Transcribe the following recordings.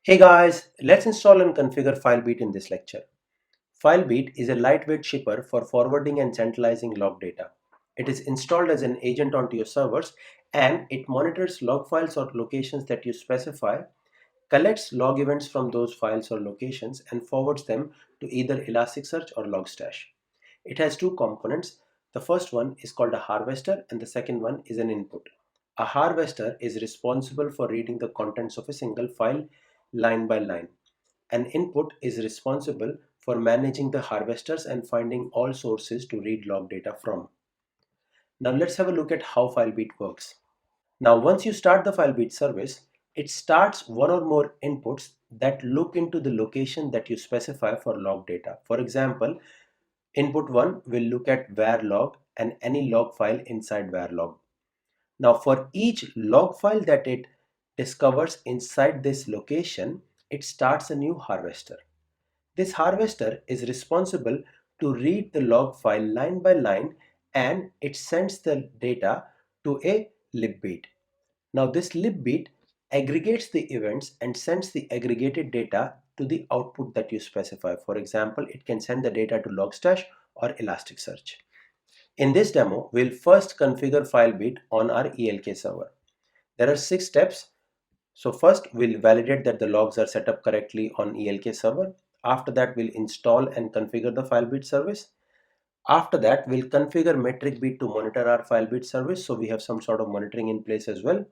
Hey guys, let's install and configure FileBeat in this lecture. FileBeat is a lightweight shipper for forwarding and centralizing log data. It is installed as an agent onto your servers and it monitors log files or locations that you specify, collects log events from those files or locations and forwards them to either Elasticsearch or Logstash. It has two components. The first one is called a harvester and the second one is an input. A harvester is responsible for reading the contents of a single file line by line. An input is responsible for managing the harvesters and finding all sources to read log data from. Now let's have a look at how FileBeat works. Now once you start the FileBeat service, it starts one or more inputs that look into the location that you specify for log data. For example, input 1 will look at var log and any log file inside var log. Now for each log file that it discovers inside this location, it starts a new harvester. This harvester is responsible to read the log file line by line and it sends the data to a libbeat. Now this libbeat aggregates the events and sends the aggregated data to the output that you specify. For example, it can send the data to Logstash or Elasticsearch. In this demo, we'll first configure FileBeat on our ELK server. There are 6 steps. So first we'll validate that the logs are set up correctly on ELK server. After that, we'll install and configure the FileBeat service. After that, we'll configure MetricBit to monitor our FileBeat service. So we have some sort of monitoring in place as well.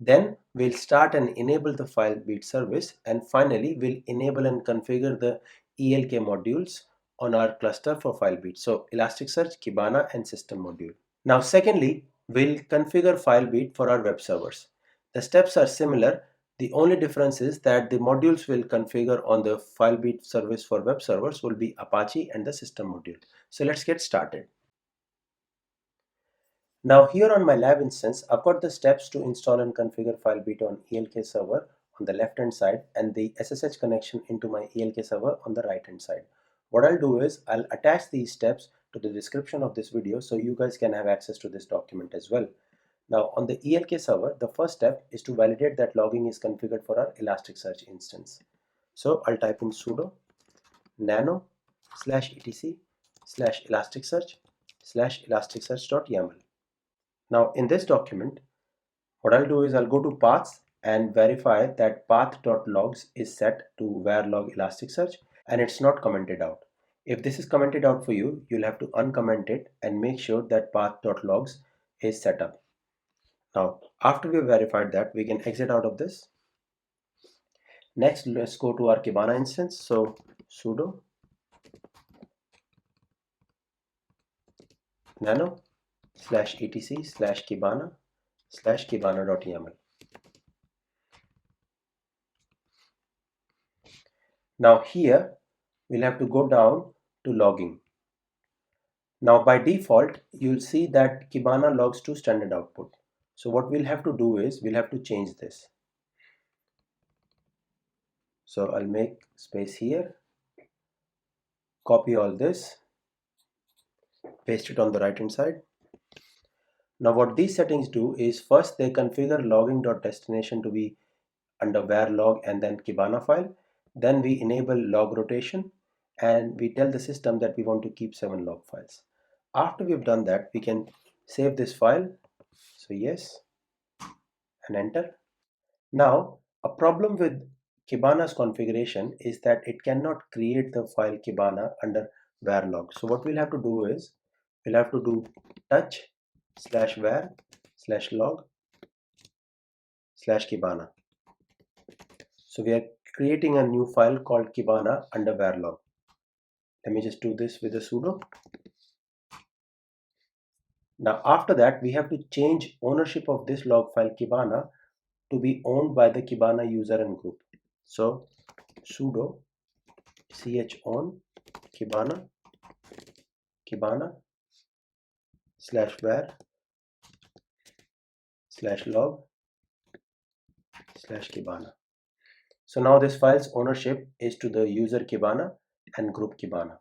Then we'll start and enable the FileBeat service. And finally, we'll enable and configure the ELK modules on our cluster for FileBeat. So Elasticsearch, Kibana, and system module. Now, secondly, we'll configure FileBeat for our web servers. The steps are similar. The only difference is that the modules we'll configure on the FileBeat service for web servers will be Apache and the system module. So let's get started. Now here on my lab instance, I've got the steps to install and configure FileBeat on ELK server on the left hand side and the SSH connection into my ELK server on the right hand side. What I'll do is I'll attach these steps to the description of this video so you guys can have access to this document as well. Now on the ELK server, the first step is to validate that logging is configured for our Elasticsearch instance. So I'll type in sudo nano /etc /elasticsearch /elasticsearch.yaml. Now in this document, what I'll do is I'll go to paths and verify that path.logs is set to var log Elasticsearch and it's not commented out. If this is commented out for you, you'll have to uncomment it and make sure that path.logs is set up. Now, after we've verified that, we can exit out of this. Next, let's go to our Kibana instance. So sudo nano /etc /kibana/kibana.yaml. Now here we'll have to go down to logging. Now by default you'll see that Kibana logs to standard output. So what we'll have to do is we'll have to change this. So I'll make space here, copy all this, paste it on the right hand side. Now what these settings do is first they configure logging.destination to be under var log and then Kibana file. Then we enable log rotation and we tell the system that we want to keep 7 log files. After we've done that, we can save this file. So yes, and enter. Now a problem with Kibana's configuration is that it cannot create the file Kibana under var log. So what we'll have to do is we'll have to do touch /var/log/Kibana. So we are creating a new file called Kibana under var log. Let me just do this with a sudo. Now after that, we have to change ownership of this log file Kibana to be owned by the Kibana user and group. So sudo chown Kibana /var/log/Kibana. So now this file's ownership is to the user Kibana and group Kibana.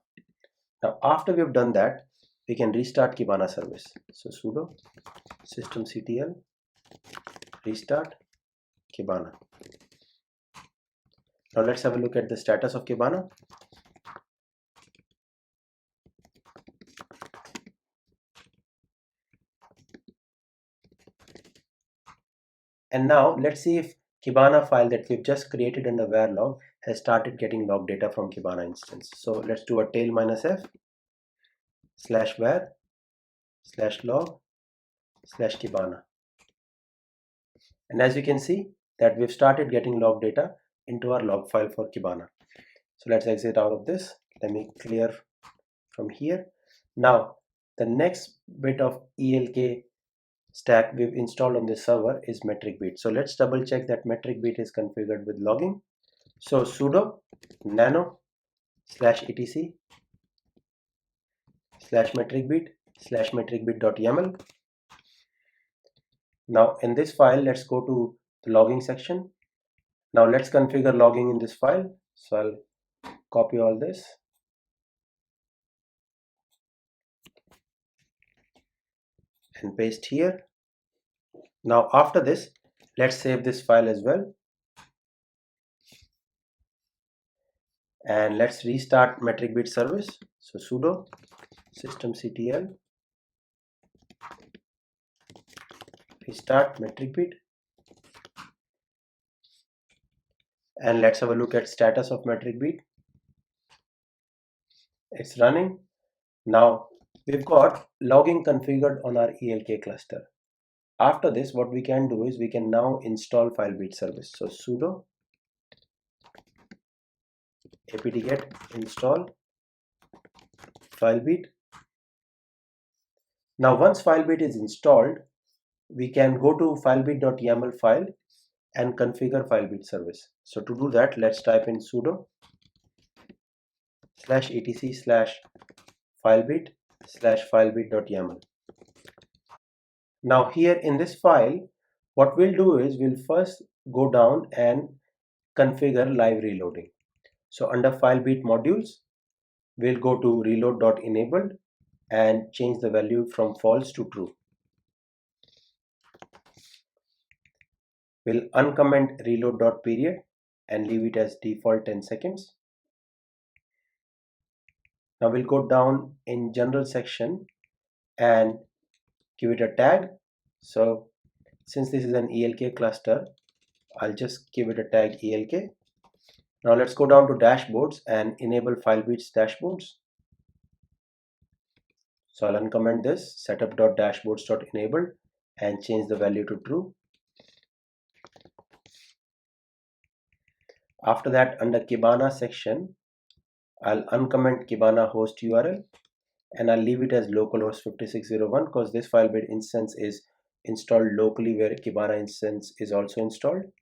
Now after we've done that, we can restart Kibana service. So sudo systemctl restart Kibana. Now let's have a look at the status of Kibana. And now let's see if Kibana file that we've just created under var log has started getting log data from Kibana instance. So let's do a tail -f /var /log/Kibana. And as you can see that we've started getting log data into our log file for Kibana. So let's exit out of this. Let me clear from here. Now the next bit of ELK stack we've installed on this server is MetricBit. So let's double check that MetricBit is configured with logging. So sudo nano /etc /metricbit/metricbit.yaml. Now in this file, let's go to the logging section. Now let's configure logging in this file. So I'll copy all this and paste here. Now after this, let's save this file as well. And let's restart MetricBit service. So sudo systemctl restart MetricBit. And let's have a look at status of MetricBit. It's running. Now we've got logging configured on our ELK cluster. After this, what we can do is we can now install FileBeat service. So sudo apt-get install FileBeat. Now once FileBeat is installed, we can go to filebeat.yaml file and configure FileBeat service. So to do that, let's type in sudo /etc/filebeat/filebeat.yaml. Now here in this file, what we'll do is we'll first go down and configure live reloading. So under FileBeat modules, we'll go to reload.enabled and change the value from false to true. We'll uncomment reload.period and leave it as default 10 seconds. Now we'll go down in general section and give it a tag. So since this is an ELK cluster, I'll just give it a tag ELK. Now let's go down to dashboards and enable FileBeat's dashboards. So I'll uncomment this setup.dashboards.enabled and change the value to true. After that, under Kibana section, I'll uncomment Kibana host URL and I'll leave it as localhost 5601 because this FileBeat instance is installed locally where Kibana instance is also installed.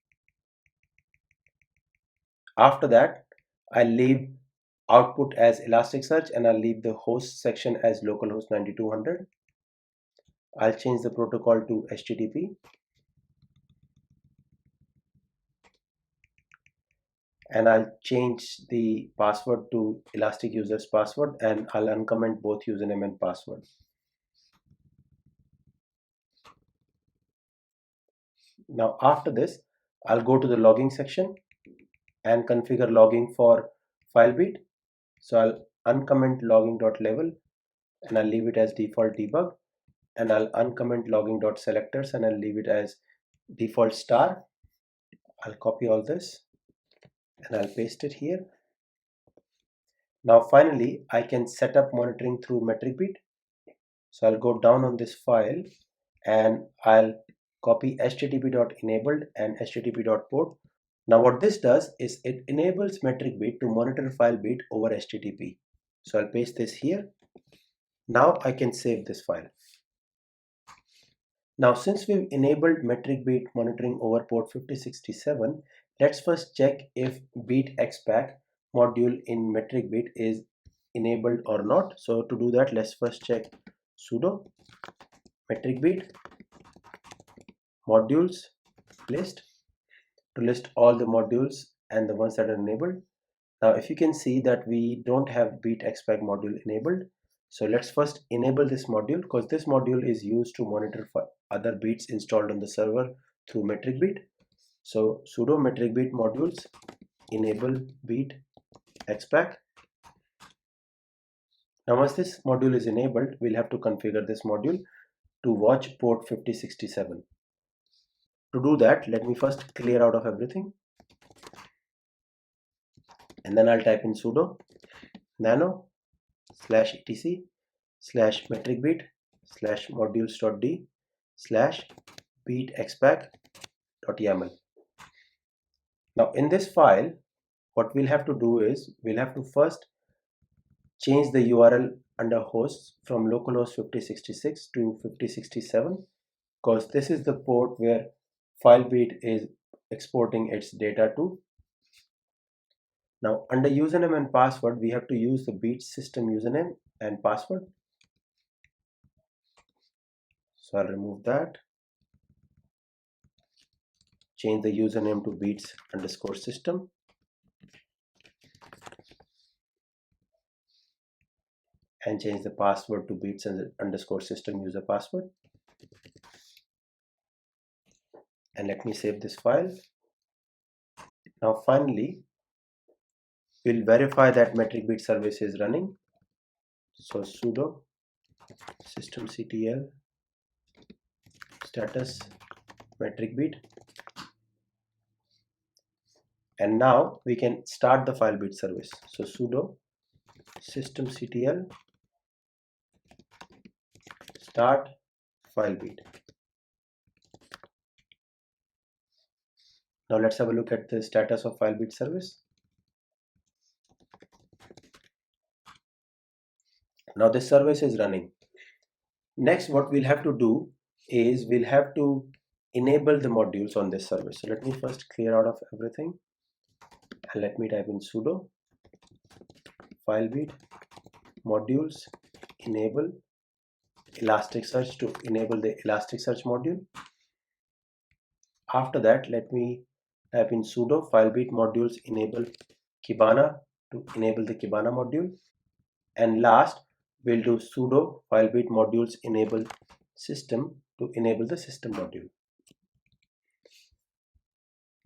After that, I'll leave output as Elasticsearch and I'll leave the host section as localhost 9200. I'll change the protocol to HTTP. And I'll change the password to Elastic user's password and I'll uncomment both username and password. Now after this, I'll go to the logging section and configure logging for FileBeat. So I'll uncomment logging.level and I'll leave it as default debug, and I'll uncomment logging.selectors and I'll leave it as default star. I'll copy all this and I'll paste it here. Now finally, I can set up monitoring through MetricBit. So I'll go down on this file and I'll copy http.enabled and http.port. Now what this does is it enables MetricBit to monitor FileBeat over HTTP. So I'll paste this here. Now I can save this file. Now since we've enabled MetricBit monitoring over port 5067, let's first check if beatxpack module in MetricBit is enabled or not. So to do that, let's first check sudo MetricBit modules list to list all the modules and the ones that are enabled. Now if you can see that we don't have beatxpack module enabled, so let's first enable this module because this module is used to monitor for other beats installed on the server through MetricBit. So sudo MetricBit modules enable beat xpack. Now once this module is enabled, we'll have to configure this module to watch port 5067. To do that, let me first clear out of everything, and then I'll type in sudo nano /etc /metricbit /modules.d /beat xpack.yaml. Now in this file, what we'll have to do is we'll have to first change the URL under hosts from localhost 5066 to 5067, because this is the port where FileBeat is exporting its data to. Now under username and password, we have to use the Beat system username and password. So I'll remove that, change the username to beats_system, and change the password to beats_system user password. And let me save this file. Now finally, we'll verify that MetricBit service is running. So sudo systemctl status MetricBit, and now we can start the FileBeat service. So sudo systemctl start FileBeat. Now let's have a look at the status of FileBeat service. Now this service is running. Next, what we'll have to do is we'll have to enable the modules on this service. So let me first clear out of everything, and let me type in sudo FileBeat modules enable Elasticsearch to enable the Elasticsearch module. After that, let me type in sudo FileBeat modules enable Kibana to enable the Kibana module. And last, we'll do sudo FileBeat modules enable system to enable the system module.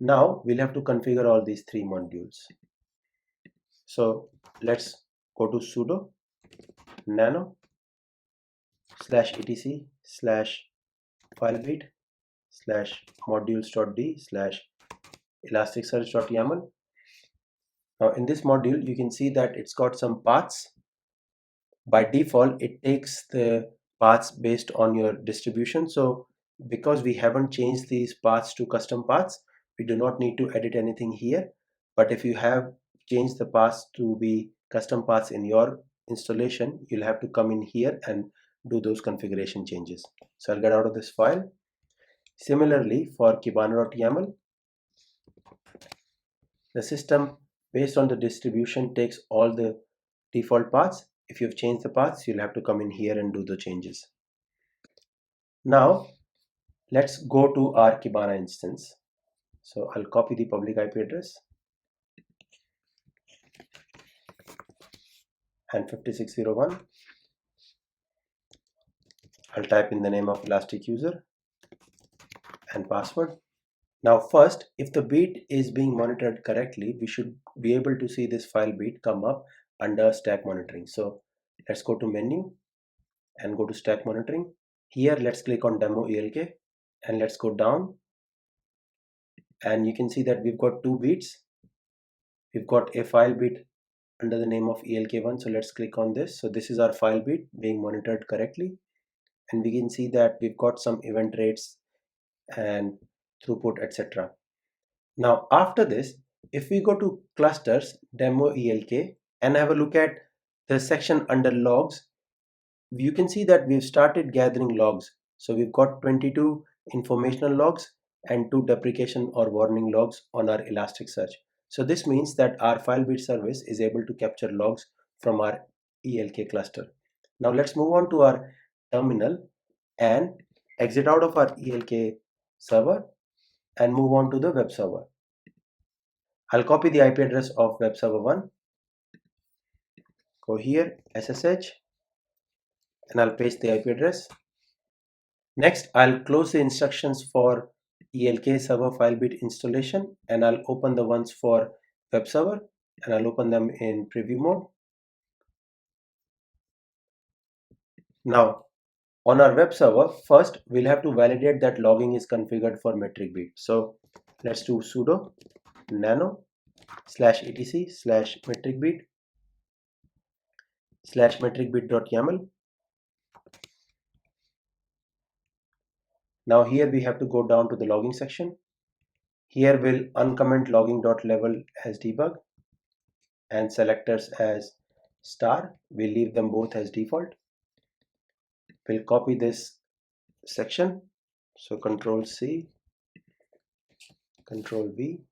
Now we'll have to configure all these three modules. So let's go to sudo nano /etc /filebeat /modules.d /elasticsearch.yaml. Now in this module, you can see that it's got some paths. By default, it takes the paths based on your distribution. So because we haven't changed these paths to custom paths, we do not need to edit anything here. But if you have changed the paths to be custom paths in your installation, you'll have to come in here and do those configuration changes. So I'll get out of this file. Similarly, for kibana.yaml, the system based on the distribution takes all the default paths. If you've changed the paths, you'll have to come in here and do the changes. Now let's go to our Kibana instance. So I'll copy the public IP address and 5601. I'll type in the name of Elastic user and password. Now first, if the beat is being monitored correctly, we should be able to see this file beat come up under stack monitoring. So let's go to menu and go to stack monitoring. Here let's click on demo elk and let's go down, and you can see that we've got two beats. We've got a file beat under the name of elk1. So let's click on this. So this is our file beat being monitored correctly, and we can see that we've got some event rates and throughput, etc. Now after this, if we go to clusters demo elk and have a look at the section under logs, you can see that we've started gathering logs. So we've got 22 informational logs and 2 deprecation or warning logs on our Elasticsearch. So this means that our FileBeat service is able to capture logs from our ELK cluster. Now let's move on to our terminal and exit out of our ELK server and move on to the web server. I'll copy the IP address of web server 1, go here, SSH, and I'll paste the IP address. Next, I'll close the instructions for ELK server FileBeat installation, and I'll open the ones for web server, and I'll open them in preview mode. Now, on our web server, first we'll have to validate that logging is configured for MetricBit. So let's do sudo nano /etc/metricbit/metricbit.yaml. Now here we have to go down to the logging section. Here we'll uncomment logging.level as debug and selectors as star. We'll leave them both as default. We'll copy this section. So Control C, Control V.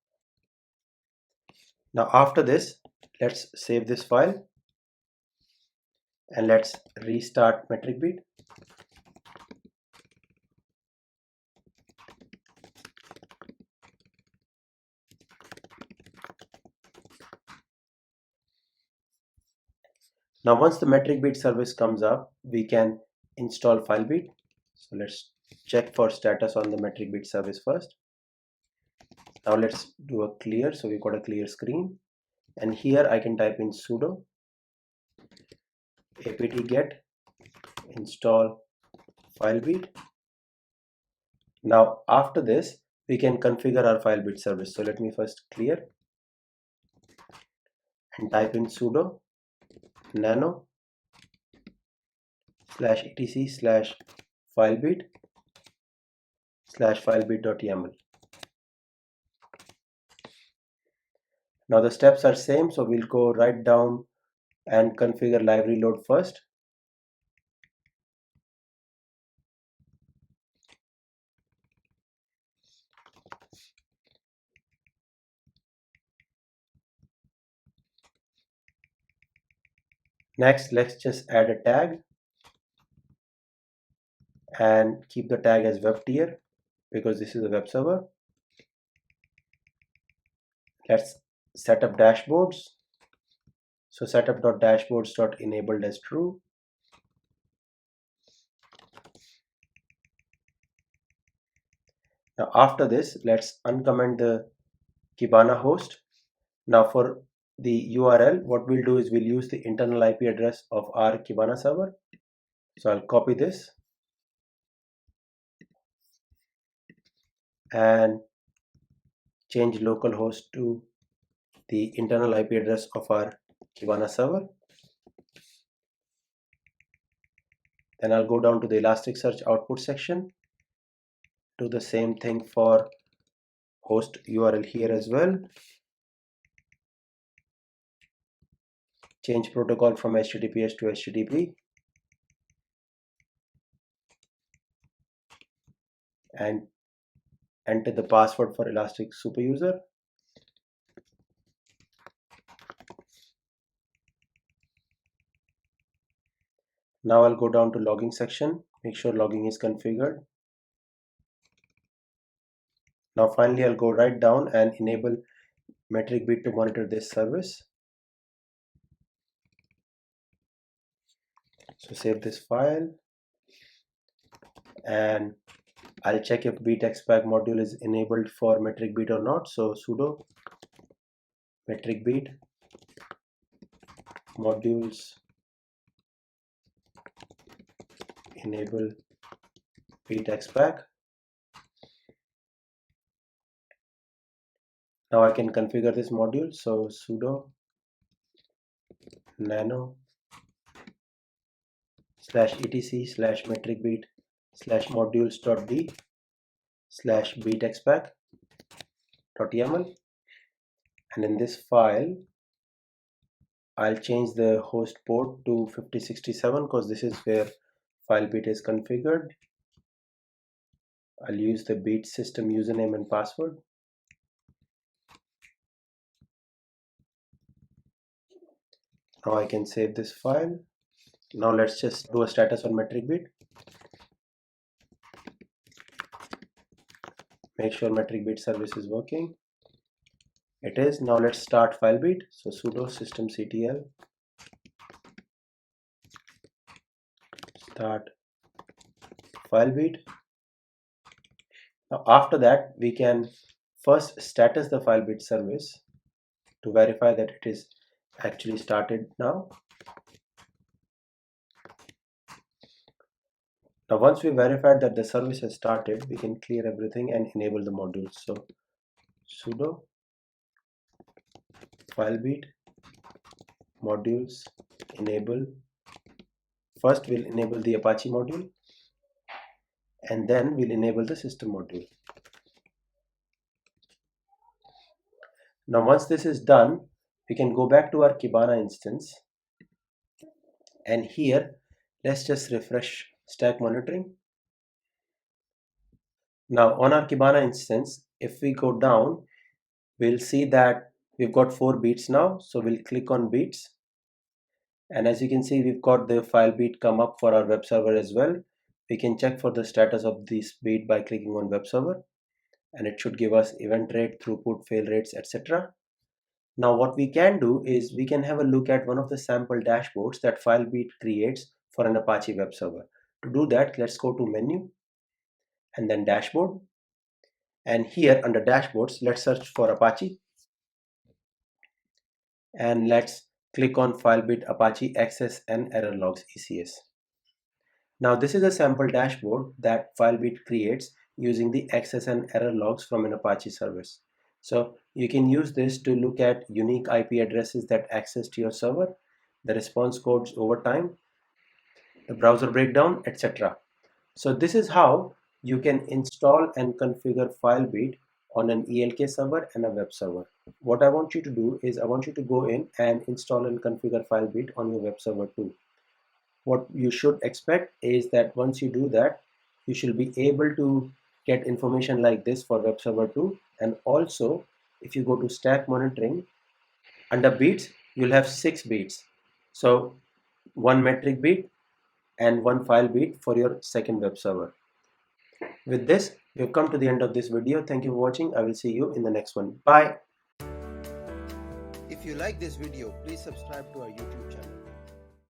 Now after this, let's save this file and let's restart MetricBit. Now once the MetricBit service comes up, we can install FileBeat. So let's check for status on the MetricBit service first. Now let's do a clear. So we've got a clear screen, and here I can type in sudo apt-get install FileBeat. Now after this, we can configure our FileBeat service. So let me first clear and type in sudo nano /etc/filebeat/filebeat.yaml. Now the steps are same, so we'll go right down and configure library load first. Next, let's just add a tag and keep the tag as web tier because this is a web server. Let's set up dashboards. So setup.dashboards.enabled as true. Now after this, let's uncomment the Kibana host. Now for the URL, what we'll do is we'll use the internal IP address of our Kibana server. So I'll copy this and change localhost to the internal IP address of our Kibana server. Then I'll go down to the Elasticsearch output section. Do the same thing for host URL here as well. Change protocol from HTTPS to HTTP. And enter the password for Elastic Superuser. Now I'll go down to logging section, make sure logging is configured. Now finally I'll go right down and enable MetricBit to monitor this service. So save this file and I'll check if beatexpack module is enabled for MetricBit or not. So sudo MetricBit modules enable beatexpack. Now I can configure this module. So sudo nano /etc/metricbit/modules.d/beatexpack.yaml, and in this file I'll change the host port to 5067 because this is where FileBeat is configured. I'll use the beat system username and password. Now I can save this file. Now let's just do a status on MetricBit. Make sure MetricBit service is working. It is. Now let's start FileBeat. So sudo systemctl start FileBeat. Now after that we can first status the FileBeat service. to verify that it is actually started now. Now once we verified that the service has started, we can clear everything and enable the modules. So sudo FileBeat modules enable. First we'll enable the Apache module, and then we'll enable the system module. Now once this is done, we can go back to our Kibana instance, and here let's just refresh stack monitoring. Now on our Kibana instance, if we go down, we'll see that we've got 4 beats now. So we'll click on beats, and as you can see, we've got the file beat come up for our web server as well. We can check for the status of this beat by clicking on web server, and it should give us event rate, throughput, fail rates, etc. Now what we can do is we can have a look at one of the sample dashboards that FileBeat creates for an Apache web server. To do that, let's go to menu and then dashboard, and here under dashboards, let's search for Apache, and let's click on FileBeat Apache access and error logs ECS. Now this is a sample dashboard that FileBeat creates using the access and error logs from an Apache service. So you can use this to look at unique IP addresses that access to your server, the response codes over time, the browser breakdown, etc. So this is how you can install and configure FileBeat on an ELK server and a web server. What I want you to do is I want you to go in and install and configure FileBeat on your web server too. What you should expect is that once you do that, you should be able to get information like this for web server 2. And also, if you go to stack monitoring, under beats, you'll have 6 beats. So one MetricBit and one FileBeat for your second web server. With this, we've come to the end of this video. Thank you for watching. I will see you in the next one. Bye. If you like this video, please subscribe to our YouTube channel.